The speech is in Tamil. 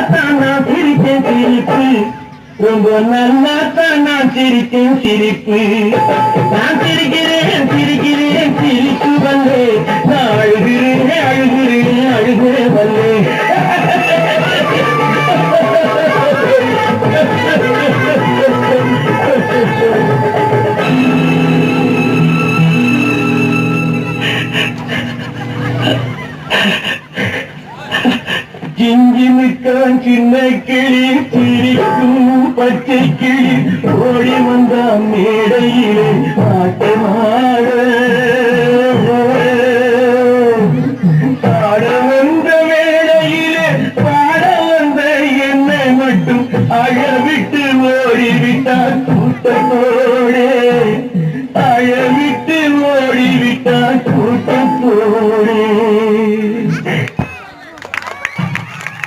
தான் நான் சிரித்தேன் சிரிப்பு ரொம்ப நல்லா தான் நான் சிரித்தேன் சிரிப்பு நான் சிரிக்கிறேன் சிரிக்கிறேன் சிரிப்பு வல்லே நான் அழுகிறேன் அழுகிறேன் அழுகிறேன் வல்லே சிஞ்சினுக்கான் சின்ன கிளி சிரிக்கும் பச்சை கிளி ஓடி வந்தா மேடையிலே பாட்டமாட பாட வந்த மேடையிலே பாட வந்த என்னை மட்டும் அழவிட்டு ஓடிவிட்டார் கூட்டத்தோடு